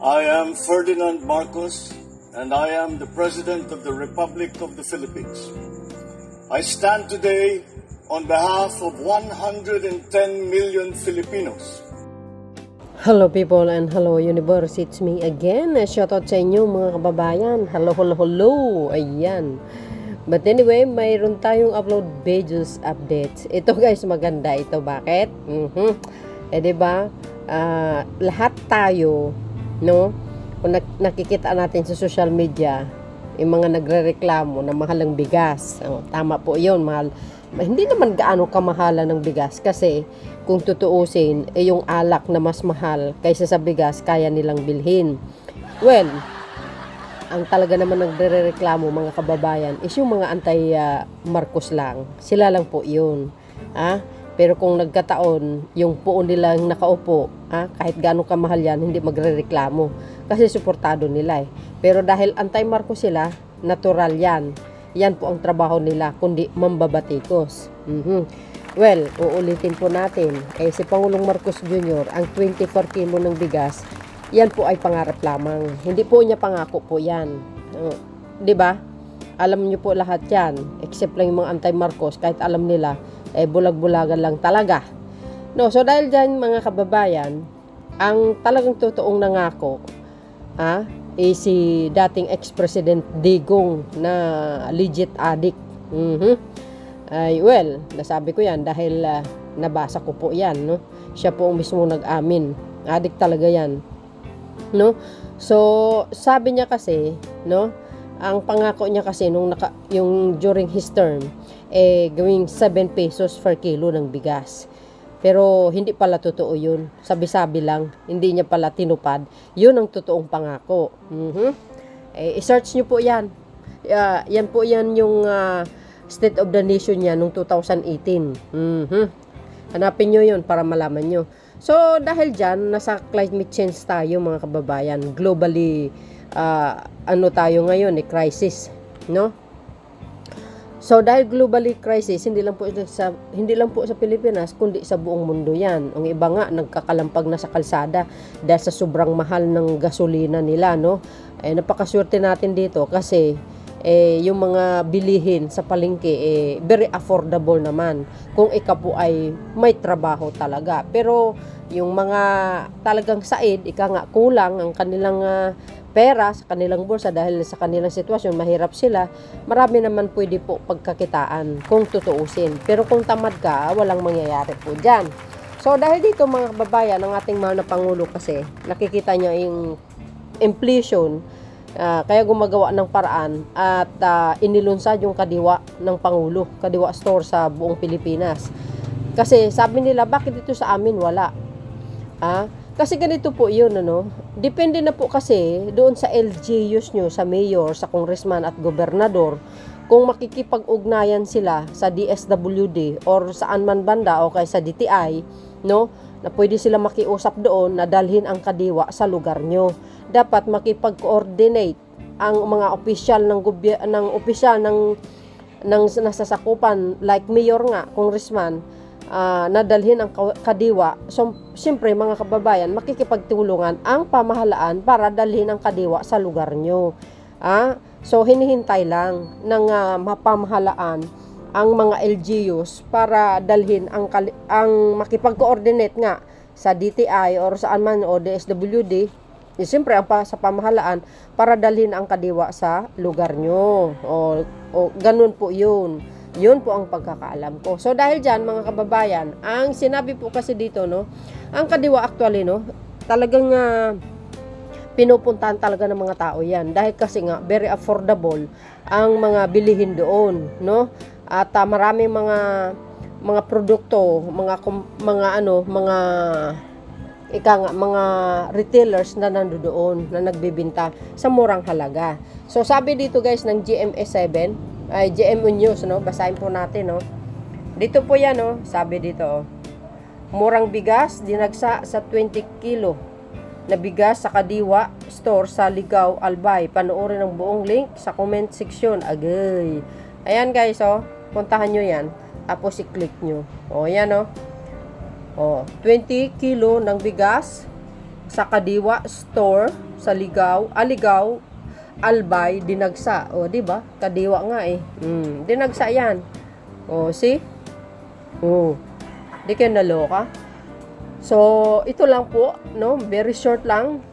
I am Ferdinand Marcos, and I am the President of the Republic of the Philippines. I stand today on behalf of 110 million Filipinos. Hello people and hello universe, it's me again. Shoutout sa inyo mga kababayan. Hello. Ayan. But anyway, mayroon tayong upload videos updates. Ito guys, maganda ito. Bakit? Diba? Lahat tayo, no? Kung nakikita natin sa social media, yung mga nagrereklamo na mahal ang bigas. Tama po yun, mahal. Hindi naman gaano kamahalan ng bigas kasi kung tutuusin, yung alak na mas mahal kaysa sa bigas, kaya nilang bilhin. Well, ang talaga naman nagrereklamo mga kababayan is yung mga anti-Marcos lang. Sila lang po yun. Pero kung nagkataon, yung puon nilang nakaupo, kahit gaano kamahal yan, hindi magrereklamo. Kasi suportado nila eh. Pero dahil anti-Marcos sila, natural yan. Yan po ang trabaho nila, kundi mambabatikos. Well, uulitin po natin. Si Pangulong Marcos Jr., ang 24 kilo ng bigas, yan po ay pangarap lamang. Hindi po niya pangako po yan. Diba? Alam niyo po lahat yan. Except lang yung mga anti-Marcos, kahit alam nila, bulag-bulagan lang talaga. No, so dahil dyan mga kababayan, ang talagang totoong nangako, si dating ex-president Digong na legit addict. Well, nasabi ko yan dahil nabasa ko po yan, no? Siya po mismo nag-amin. Addict talaga yan. No? So, sabi niya kasi, no? Ang pangako niya kasi yung during his term, gawing 7 pesos per kilo ng bigas. Pero hindi pala totoo yun. Sabi-sabi lang. Hindi niya pala tinupad. Yun ang totoong pangako. I-search niyo po yan. Yan po yan yung State of the Nation niya noong 2018. Hanapin nyo yun para malaman nyo. So, dahil dyan, nasa climate change tayo mga kababayan. Globally, tayo ngayon, crisis. No? So, dahil globally crisis, hindi lang po sa Pilipinas, kundi sa buong mundo yan. Ang iba nga, nagkakalampag na sa kalsada dahil sa sobrang mahal ng gasolina nila, no? Napakaswerte natin dito kasi yung mga bilihin sa palengke, very affordable naman. Kung ikaw po ay may trabaho talaga. Pero, yung mga talagang said, kulang ang kanilang pera sa kanilang bulsa dahil sa kanilang sitwasyon, mahirap sila, marami naman pwede po pagkakitaan kung tutuusin. Pero kung tamad ka, walang mangyayari po dyan. So dahil dito mga kababayan, ang ating mahal na Pangulo kasi, nakikita niya yung inflation, kaya gumagawa ng paraan at inilunsad yung kadiwa ng Pangulo, kadiwa store sa buong Pilipinas. Kasi sabi nila, bakit ito sa amin wala? Kasi ganito po yun, depende na po kasi doon sa LGUs nyo, sa mayor, sa congressman at gobernador, kung makikipag-ugnayan sila sa DSWD or saan man banda o kaya sa DTI, no, na pwede sila makiusap doon na dalhin ang kadiwa sa lugar nyo. Dapat makipag-coordinate ang mga opisyal ng nasasakupan like mayor nga, congressman, nadalhin ang kadiwa. So, siyempre mga kababayan, makikipagtulungan ang pamahalaan para dalhin ang kadiwa sa lugar nyo. So, hinihintay lang ng mapamahalaan ang mga LGUs para dalhin ang makipag-coordinate nga sa DTI or saan man o DSWD, siyempre sa pamahalaan para dalhin ang kadiwa sa lugar nyo. O ganun po yun. Yun po ang pagkakaalam ko. So dahil dyan mga kababayan, ang sinabi po kasi dito, ang kadiwa actually, talagang pinupuntahan talaga ng mga tao yan. Dahil kasi nga, very affordable ang mga bilihin doon, At maraming mga produkto, mga retailers na nandoon na nagbebenta sa murang halaga. So sabi dito guys ng GMA7, GMO News, basahin po natin, Dito po yan, sabi dito, murang bigas dinagsa sa 20 kilo na bigas sa Kadiwa Store sa Ligao, Albay. Panoorin ang buong link sa comment section. Agay. Ayan guys, puntahan nyo yan. Tapos i-click nyo. Yan 20 kilo ng bigas sa Kadiwa Store sa Aligaw, Albay, Dinagsa. O, di ba? Kadiwa nga eh. Dinagsa yan. O, see? O, di kayo naloka. So, ito lang po, no? Very short lang.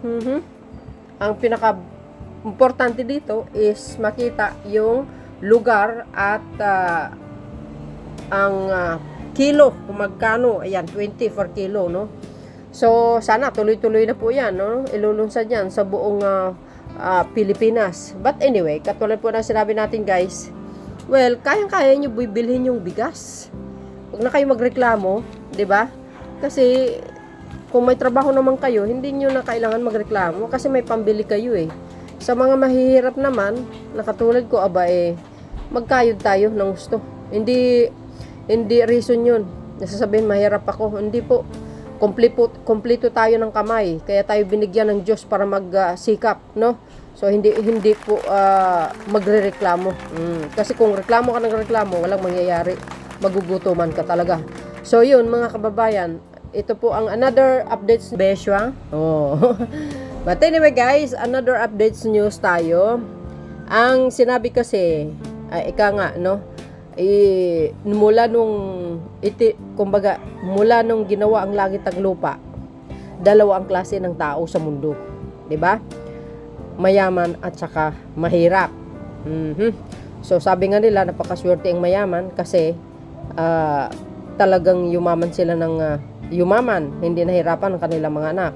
Ang pinaka-importante dito is makita yung lugar at ang kilo, kung magkano. Ayan, 20 per kilo, no? So, sana tuloy-tuloy na po yan, no? Ilulunsad yan sa buong Pilipinas. But anyway, katulad po na sinabi natin, guys, well, kayang-kaya nyo bibilhin yung bigas. Huwag na kayo magreklamo, di ba? Kasi, kung may trabaho naman kayo, hindi nyo na kailangan magreklamo kasi may pambili kayo eh. Sa mga mahihirap naman, na katulad ko, magkayod tayo ng gusto. Hindi reason yun. Nasasabihin, mahirap ako. Hindi po. Kompleto tayo ng kamay. Kaya tayo binigyan ng Diyos para magsikap, no? So, hindi po magrereklamo. Kasi kung reklamo ka ng reklamo, walang mangyayari. Magugutuman ka talaga. So, yun, mga kababayan, ito po ang another updates Beshwa. Oh. But anyway, guys, another updates news tayo. Ang sinabi kasi, ika nga, no? Mula nung ginawa ang langit at lupa, dalawa ang klase ng tao sa mundo, 'di ba? Mayaman at saka mahirap. So sabi nga nila, napakaswerte ang mayaman kasi talagang yumaman sila ng yumaman, hindi nahirapan ang kanilang mga anak.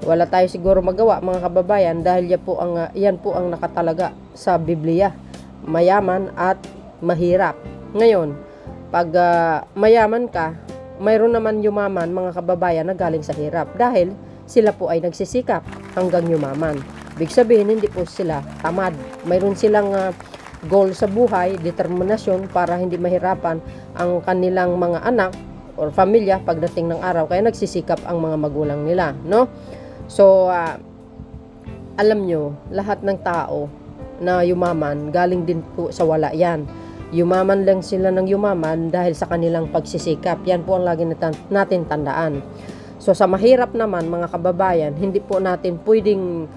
Wala tayo siguro magawa, mga kababayan, dahil yan po ang nakatalaga sa Biblia, mayaman at mahirap. Ngayon, pag mayaman ka, mayroon naman yumaman, mga kababayan, na galing sa hirap dahil sila po ay nagsisikap hanggang yumaman. Ibig sabihin, hindi po sila tamad. Mayroon silang goal sa buhay, determinasyon para hindi mahirapan ang kanilang mga anak or pamilya pagdating ng araw. Kaya nagsisikap ang mga magulang nila, no? So, alam nyo, lahat ng tao na yumaman, galing din po sa wala yan. Yumaman lang sila ng yumaman dahil sa kanilang pagsisikap. Yan po ang lagi natin tandaan. So sa mahirap naman, mga kababayan, hindi po natin pwedeng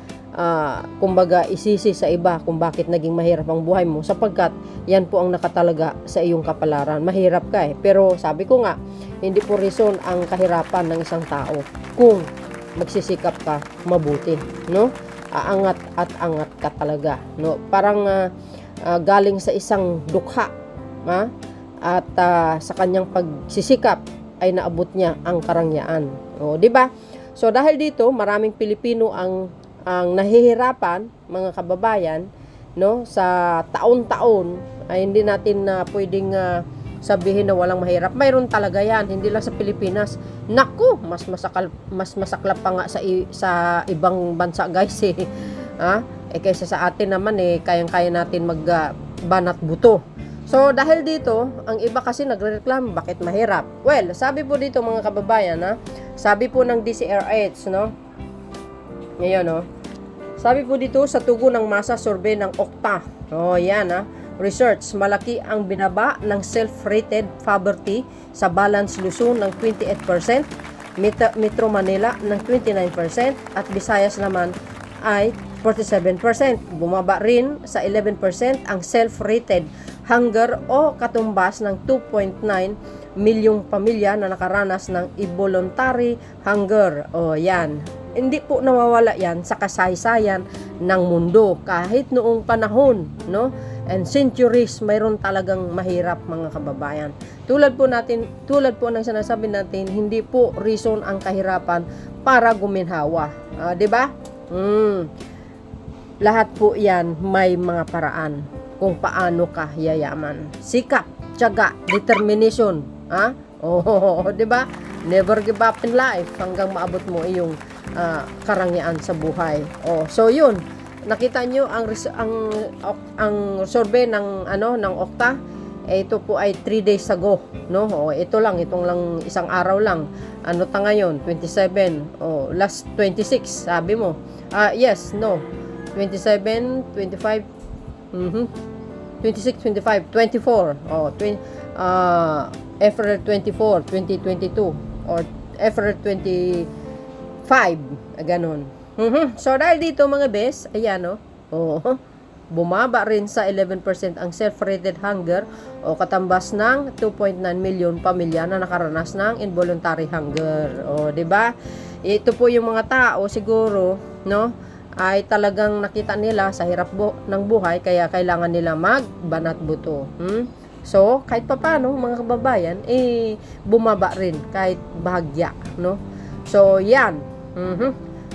kumbaga isisi sa iba kung bakit naging mahirap ang buhay mo, sapagkat yan po ang nakatalaga sa iyong kapalaran. Mahirap ka eh. Pero sabi ko nga, hindi po reason ang kahirapan ng isang tao kung magsisikap ka mabuti, no? Aangat at angat ka talaga, no? Parang galing sa isang dukha, at sa kanyang pagsisikap ay naabot niya ang karangyaan. O, di ba? So dahil dito, maraming Pilipino ang nahihirapan, mga kababayan, no? Sa taon-taon ay hindi natin pwedeng sabihin na walang mahirap. Mayroon talaga yan, hindi lang sa Pilipinas. Naku, mas masaklap pa nga sa ibang bansa, guys eh. Kaysa sa atin naman kayang-kaya natin magbanat buto. So dahil dito, ang iba kasi nagrereklamo bakit mahirap. Well, sabi po dito, mga kababayan, sabi po ng DCRH, no? Ngayon, no? Sabi po dito sa tugon ng masa survey ng Okta. Yan, research, malaki ang binaba ng self-rated poverty sa Balance Luzon ng 28%, Metro Manila ng 29%, at Visayas naman ay 47%. Bumaba rin sa 11% ang self-rated hunger o katumbas ng 2.9 milyong pamilya na nakaranas ng involuntary hunger. Yan. Hindi po nawawala yan sa kasaysayan ng mundo. Kahit noong panahon, no? And centuries, mayroon talagang mahirap, mga kababayan. Tulad po ng sinasabi natin, hindi po reason ang kahirapan para guminhawa. 'Di ba? Lahat po yan may mga paraan kung paano ka yayaman. Sikap, tiyaga, determination. 'Di ba? Never give up in life hanggang maabot mo iyong karangyaan sa buhay. So yun. Nakita nyo ang survey ng Okta. Ito po ay 3 days ago, no? Itong lang isang araw lang. Ano ta ngayon? 27. Last 26, sabi mo. Yes, no. 27, 25, 26, 25, 24, April 24, 2022, or April 25, ganun. So, dahil dito mga bes, ayan o, bumaba rin sa 11% ang self-rated hunger o katambas ng 2.9 million pamilya na nakaranas ng involuntary hunger. O, 'di ba? Ito po yung mga tao siguro, no, ay talagang nakita nila sa hirap ng buhay kaya kailangan nila magbanat buto. So, kahit papaano mga kababayan, bumaba rin kahit bahagya, no? So, yan.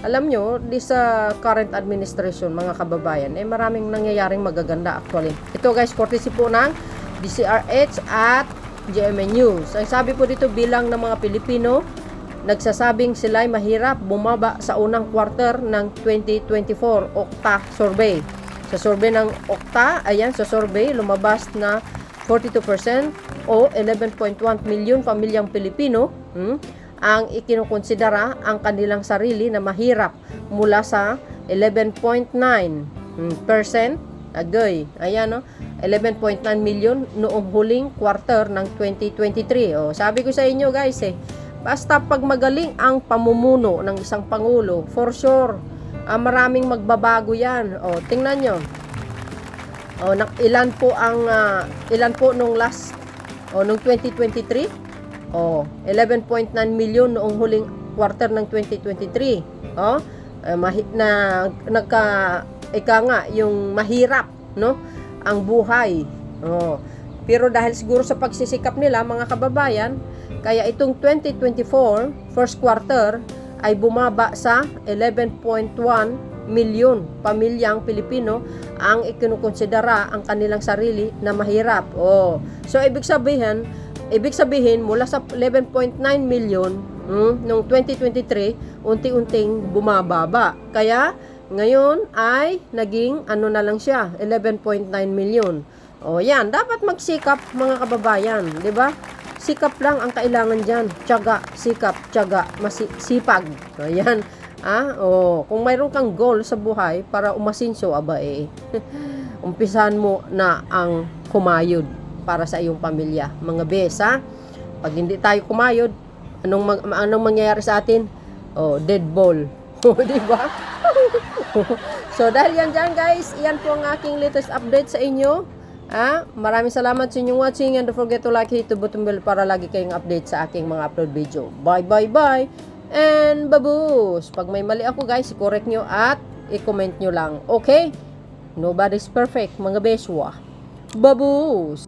Alam nyo, di sa current administration, mga kababayan, maraming nangyayaring magaganda actually. Ito guys, courtesy po ng DCRH at GMA News. Ang sabi po dito, bilang ng mga Pilipino, nagsasabing sila'y mahirap bumaba sa unang quarter ng 2024 OCTA survey. Sa survey ng OCTA, ayan, sa survey, lumabas na 42% o 11.1 million pamilyang Pilipino, ang ikinukonsidera ang kanilang sarili na mahirap mula sa 11.9% agoy. Ayan, no? 11.9 million noong huling quarter ng 2023. Sabi ko sa inyo guys, basta pag magaling ang pamumuno ng isang pangulo, for sure, maraming magbabago yan. Tingnan nyo. Ilan po nung last, nung 2023? 11.9 million noong huling quarter ng 2023. Ika nga, yung mahirap, no? Ang buhay. Pero dahil siguro sa pagsisikap nila, mga kababayan, kaya itong 2024, first quarter, ay bumaba sa 11.1 milyon pamilyang Pilipino ang ikinukonsidera ang kanilang sarili na mahirap. So, ibig sabihin, mula sa 11.9 million noong 2023, unti-unting bumababa. Kaya, ngayon ay naging na lang siya, 11.9 million. Yan, dapat magsikap mga kababayan, 'di ba? Sikap lang ang kailangan diyan. Tiyaga, sikap, tiyaga, sipag. Yan. Kung mayroon kang goal sa buhay para umasinso, umpisahan mo na ang kumayod para sa iyong pamilya. Mga besa, pag hindi tayo kumayod, anong mangyayari sa atin? Dead ball. Di ba? So, dahil yan dyan guys, yan po ang aking latest update sa inyo. Maraming salamat sa inyong watching and don't forget to like, hit the button bell para lagi kayong update sa aking mga upload video. Bye, bye, bye! And baboos! Pag may mali ako guys, i-correct nyo at i-comment nyo lang. Okay? Nobody's perfect, mga beswa. Baboos!